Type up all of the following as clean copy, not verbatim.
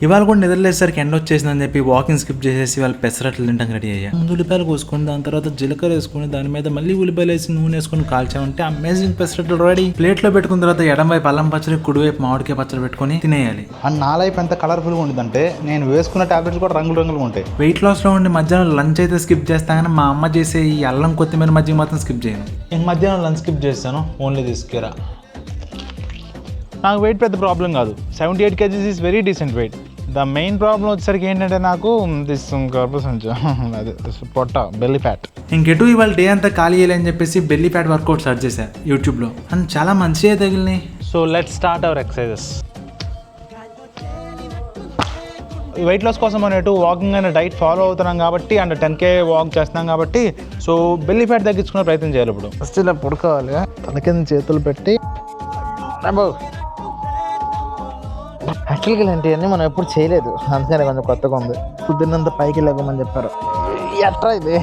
ఇవాళ కూడా నిద్రలేసరికి ఎండ వచ్చేసిందని చెప్పి వాకింగ్ స్కిప్ చేసేసి వాళ్ళు పెసరట్లు తింటాం రెడీ అయ్యా. ముందు ఉల్లిపాయలు కోసుకొని దాని తర్వాత జీలకర్ర వేసుకుని దాని మీద మళ్ళీ ఉల్లిపాయలు వేసి నూనె వేసుకొని కాల్చామంటే అమేజింగ్ పెసరట్లు రెడీ. ప్లేట్ లో పెట్టుకున్న తర్వాత ఎడం వైపు అల్లం పచ్చడి, కుడివైపు మామిడికాయ పచ్చడి పెట్టుకొని తినేయాలి. అండ్ నా లైఫ్ ఎంత కలర్ఫుల్గా ఉంటుందంటే నేను వేసుకున్న టాబ్లెట్స్ కూడా రంగులుగా ఉంటాయి. వెయిట్ లాస్ లో ఉండి మధ్యాహ్నం లంచ్ అయితే స్కిప్ చేస్తా కానీ మా అమ్మ చేసే ఈ అల్లం కొత్తిమీర మధ్య మాత్రం స్కిప్ చేయను. నేను మధ్యాహ్నం లంచ్ స్కిప్ చేస్తాను, ఓన్లీ తీసుకురా. నాకు వెయిట్ పెద్ద ప్రాబ్లం కాదు, 78 kgs is very decent weight. The main problem వచ్చేసరికి ఏంటంటే నాకు దిస్ అదే పొట్ట, బెల్లీ ఫ్యాట్. ఇంకెటు ఇవాళ డే అంతా ఖాళీ చేయాలని చెప్పేసి బెల్లీ ఫ్యాట్ వర్కౌట్ సర్చ్ చేశా యూట్యూబ్లో. అండ్ చాలా మంచిగా తగిలినాయి. So let's start our exercises. Weight loss కోసం అనేటు వాకింగ్ అనే డైట్ ఫాలో అవుతున్నాం కాబట్టి అండ్ 10K వాక్ చేస్తున్నాం కాబట్టి సో బెల్లీ ఫ్యాట్ తగ్గించుకునే ప్రయత్నం చేయాలి. ఇప్పుడు ఫస్ట్ ఇలా పడుకోవాలి, తల కింద చేతులు పెట్టి. యాక్చువల్గా ఇలాంటివన్నీ మనం ఎప్పుడు చేయలేదు, అందుకని కొంచెం కొత్తగా ఉంది. కుదిరినంత పైకి లేకమని చెప్పారు. ఎట్రా ఇది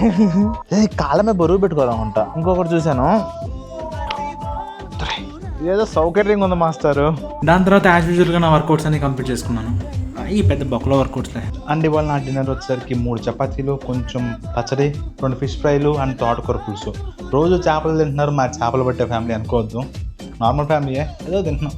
కాలమే బరువు పెట్టుకోవాలనుకుంటా. ఇంకొకటి చూశాను, ఏదో సౌకర్యంగా ఉంది మాస్టారు. దాని తర్వాత యాజ్ యూజువల్గా నా వర్కౌట్స్ అన్ని కంప్లీట్ చేసుకున్నాను. ఈ పెద్ద బొక్కలో వర్కౌట్స్లే. అండ్ ఇవాళ నా డిన్నర్ వచ్చేసరికి 3 చపాతీలు, కొంచెం పచ్చడి, 2 ఫిష్ ఫ్రైలు అండ్ తోటకూర పులుసు. రోజు చేపలు తింటున్నారు, మా చేపలు పట్టే ఫ్యామిలీ అనుకోవద్దు, నార్మల్ ఫ్యామిలీయే, ఏదో తింటున్నాం.